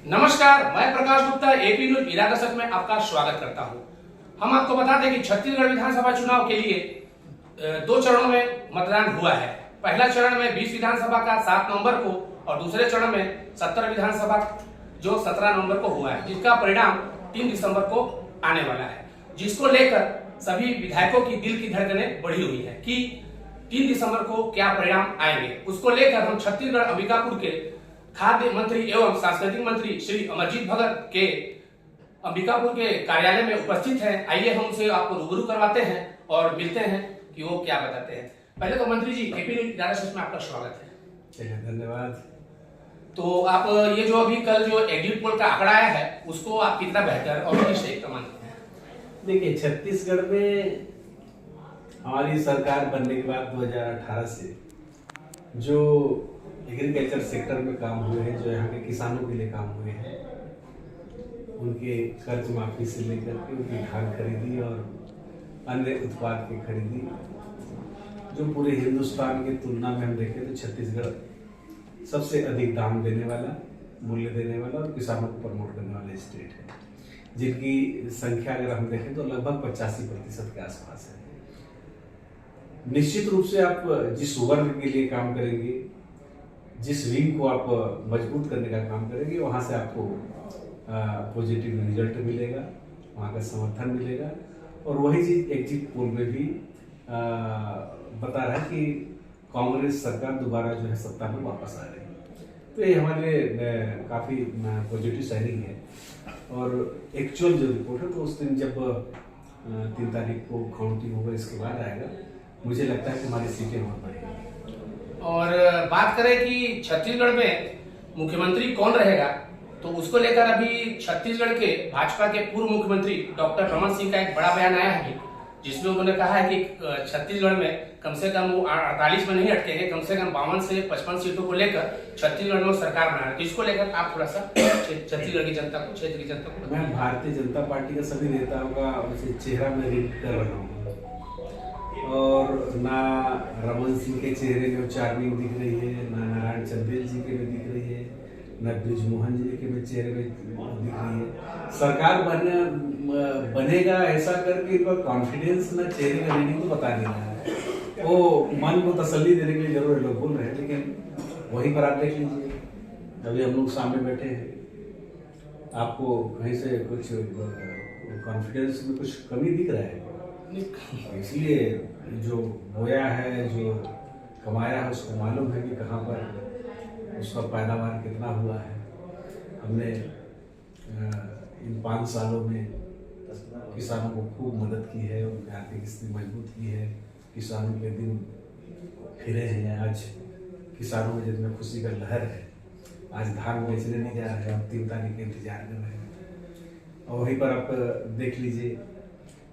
नमस्कार, मैं Prakash Gupta AP news Ira दशक में आपका स्वागत करता हूं। हम आपको बता दें कि छत्तीसगढ़ विधानसभा चुनाव के लिए 2 चरणों में मतदान हुआ है। पहला चरण में 20 विधानसभा का 7 नवंबर को और दूसरे चरण में 70 विधानसभा जो 17 नवंबर को हुआ है, जिसका परिणाम 3 दिसंबर को आने वाला है, जिसको लेकर सभी विधायकों की दिल की धड़कनें बढ़ी हुई है कि 3 दिसंबर को क्या परिणाम आएंगे। उसको लेकर हम छत्तीसगढ़ अंबिकापुर के खाद्य मंत्री एवं सांस्कृतिक मंत्री श्री अमरजीत भगत के अंबिकापुर के कार्यालय में उपस्थित हैं। आइए हम उनसे आपको रूबरू करवाते हैं और मिलते हैं कि वो क्या बताते हैं। पहले तो मंत्री जी, एपी न्यूज ईरा में आपका स्वागत है। चलिए, धन्यवाद। तो आप ये जो अभी कल जो एग्जिट पोल का आंकड़ा आया है, उसको आप कितना बेहतर और किस एक मानते हैं? देखिए, छत्तीसगढ़ में हमारी सरकार बनने के बाद 2018 से जो एग्रीकल्चर सेक्टर में काम हुए हैं, जो यहाँ के किसानों के लिए काम हुए हैं, उनके कर्ज माफी से लेकर के उनकी धान खरीदी और अन्य उत्पाद की खरीदी, जो पूरे हिंदुस्तान की तुलना में हम देखें तो छत्तीसगढ़ सबसे अधिक दाम देने वाला, मूल्य देने वाला और किसानों को प्रमोट करने वाला स्टेट है, जिनकी संख्या अगर हम देखें तो लगभग 85% के आसपास है। निश्चित रूप से आप जिस वर्ग के लिए काम करेंगे, जिस विंग को आप मजबूत करने का काम करेंगे, वहाँ से आपको पॉजिटिव रिजल्ट मिलेगा, वहाँ का समर्थन मिलेगा। और वही चीज एग्जिट पोल में भी बता रहा है कि कांग्रेस सरकार दोबारा जो है सत्ता में वापस आ रही है। तो ये हमारे लिए काफ़ी पॉजिटिव साइनिंग है। और एक्चुअल जो रिपोर्ट है तो उस दिन जब 3 तारीख को काउंटिंग होगा, इसके बाद आएगा, मुझे लगता है कि हमारी सीटें और बढ़ेंगी। और बात करें कि छत्तीसगढ़ में मुख्यमंत्री कौन रहेगा, तो उसको लेकर अभी छत्तीसगढ़ के भाजपा के पूर्व मुख्यमंत्री डॉक्टर रमन सिंह का एक बड़ा बयान आया है, जिसमें उन्होंने कहा है कि छत्तीसगढ़ में कम से कम वो 48 में नहीं अटकेंगे, कम से कम 52 से 55 सीटों को लेकर छत्तीसगढ़ में सरकार बना रहे हैं। तो इसको लेकर आप थोड़ा सा छत्तीसगढ़ की जनता को, क्षेत्र की जनता को। मैं भारतीय जनता पार्टी का सभी नेताओं का चेहरा में रीड कर रहा हूँ, और ना रमन सिंह के चेहरे में चार्मिंग दिख रही है, ना नारायण चंदेल जी के में दिख रही है, ना ब्रिजमोहन जी के चेहरे में दिख रही है। सरकार बनेगा ऐसा करके इनका कॉन्फिडेंस ना चेहरे का रीडिंग तो बता नहीं रहा है। वो मन को तसल्ली देने के लिए जरूर लोग बोल रहे हैं, लेकिन वहीं पर आप देख लीजिए, अभी हम लोग सामने बैठे हैं, आपको कहीं से कुछ कॉन्फिडेंस में कुछ कमी दिख रहा है? इसलिए जो बोया है, जो कमाया है, उसको मालूम है कि कहाँ पर उसका पैदावार कितना हुआ है। हमने इन 5 सालों में किसानों को खूब मदद की है, उनकी आर्थिक स्थिति मजबूत की है, किसानों के दिन फिरे हैं। आज किसानों में जितना खुशी का लहर है, आज धान बेचने नहीं जा रहे हैं, हम 3 तारीख का इंतजार कर रहे हैं। और वहीं पर आप देख लीजिए,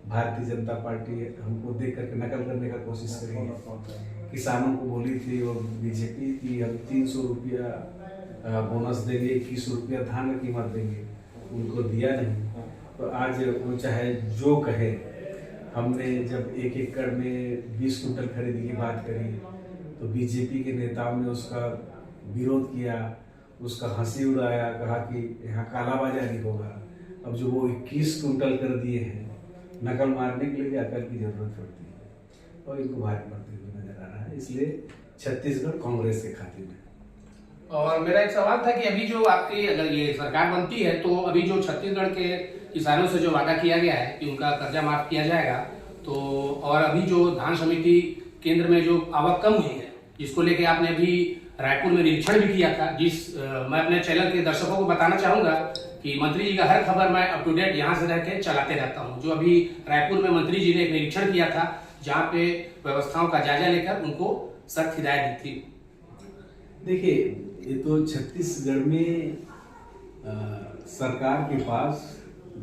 भारतीय जनता पार्टी हमको देख करके नकल करने का कोशिश करी है। किसानों को बोली थी और बीजेपी की हम 300 रुपया बोनस देंगे, 21 रुपया धान की कीमत देंगे, उनको दिया नहीं। तो आज वो चाहे जो कहे, हमने जब 1 एकड़ में 20 कुंटल खरीदी की बात करी तो बीजेपी के नेताओं ने उसका विरोध किया, उसका हंसी उड़ाया, कहा कि यहाँ कालाबाजारी होगा। अब जो वो 21 कुंटल कर दिए हैं, नकल मारने के लिए भी अकल की जरूरत पड़ती है और इनको भारी पड़ते हुए नजर आ रहा है। इसलिए छत्तीसगढ़ कांग्रेस के खाते में। और मेरा एक सवाल था कि अभी जो आपकी अगर ये सरकार बनती है, तो अभी जो छत्तीसगढ़ के किसानों से जो वादा किया गया है कि उनका कर्जा माफ किया जाएगा, तो और अभी जो धान समिति केंद्र में जो आवक कम हुई है, जिसको लेके आपने अभी रायपुर में निरीक्षण भी किया था, मैं अपने चैनल के दर्शकों को बताना चाहूंगा कि मंत्री जी का हर खबर मैं अप टू डेट यहाँ से रह के चलाते रहता हूँ। जो अभी रायपुर में मंत्री जी ने एक निरीक्षण किया था, जहाँ पे व्यवस्थाओं का जायजा लेकर उनको सख्त हिदायत दी थी। देखिए, ये तो छत्तीसगढ़ में सरकार के पास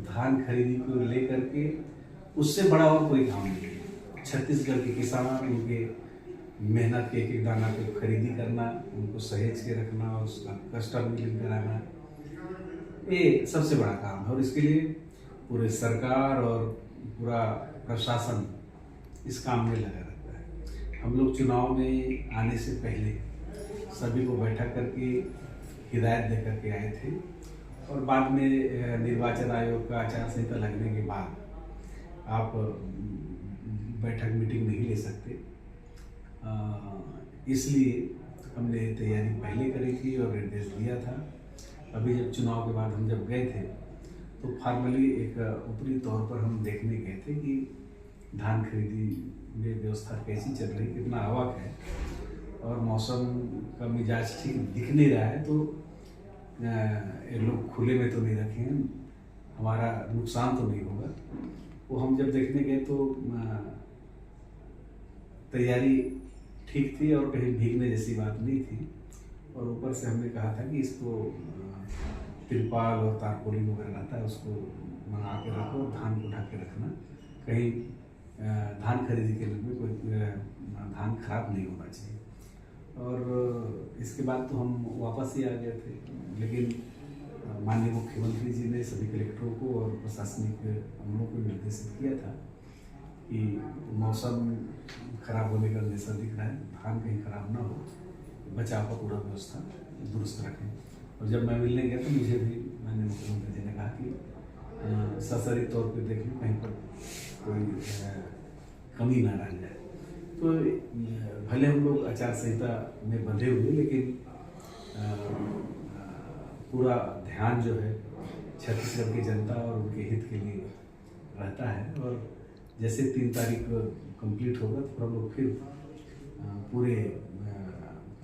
धान खरीदी को लेकर के उससे बड़ा और कोई काम नहीं है। छत्तीसगढ़ के किसानों, उनके मेहनत के एक दाना को खरीदी करना, उनको सहेज के रखना और उसका कस्टम मिलिंग कराना, ये सबसे बड़ा काम है। और इसके लिए पूरे सरकार और पूरा प्रशासन इस काम में लगा रहता है। हम लोग चुनाव में आने से पहले सभी को बैठक करके हिदायत दे करके आए थे और बाद में निर्वाचन आयोग का आचार संहिता लगने के बाद आप बैठक मीटिंग नहीं ले सकते। इसलिए हमने तैयारी पहले करी थी और निर्देश दिया था। अभी जब चुनाव के बाद हम जब गए थे तो फॉर्मली एक ऊपरी तौर पर हम देखने गए थे कि धान खरीदी में व्यवस्था कैसी चल रही, कितना आवक है और मौसम का मिजाज ठीक दिख नहीं रहा है। तो ये लोग खुले में तो नहीं रखे हैं, हमारा नुकसान तो नहीं होगा। वो हम जब देखने गए तो तैयारी ठीक थी और कहीं भीगने जैसी बात नहीं थी। और ऊपर से हमने कहा था कि इसको तिरपाल और तारपोलिन वगैरह रहता है उसको मंगा के रखो, धान को ढक के रखना, कहीं धान खरीदी के लिए कोई धान खराब नहीं होना चाहिए। और इसके बाद तो हम वापस ही आ गए थे, लेकिन माननीय मुख्यमंत्री जी ने सभी कलेक्टरों को और प्रशासनिक अमलों को निर्देशित किया था कि मौसम खराब होने का जैसा दिख रहा है, धान कहीं खराब ना हो, बचाव का पूरा व्यवस्था दुरुस्त रखें। और जब मैं मिलने गया तो मुझे भी माननीय मुख्यमंत्री जी ने कहा कि सशरीर तौर पे देख लो कहीं पर कोई कमी ना रह जाए। तो भले हम लोग आचार संहिता में बंधे हुए, लेकिन पूरा ध्यान जो है छत्तीसगढ़ की जनता और उनके हित के लिए रहता है। और जैसे 3 तारीख कंप्लीट होगा तो हम लोग फिर पूरे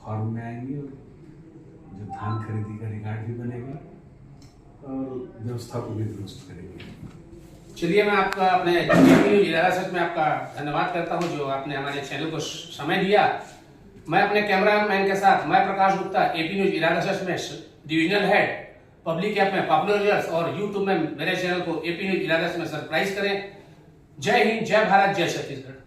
फॉर्म में आएंगे और जो धान खरीदी का रिकॉर्ड भी बनेगा और व्यवस्था को भी दुरुस्त करेंगे। चलिए, मैं आपका अपने एपी न्यूज इरादा सच में आपका धन्यवाद करता हूं जो आपने हमारे चैनल को समय दिया। मैं अपने कैमरामैन के साथ, मैं प्रकाश गुप्ता, एपी न्यूज इरादा सच में डिविजनल हेड, पब्लिक ऐप में पॉपुलर और यूट्यूब में मेरे चैनल को एपी न्यूज इरादा सच में सब्सक्राइब करें। जय हिंद, जय भारत, जय छत्तीसगढ़।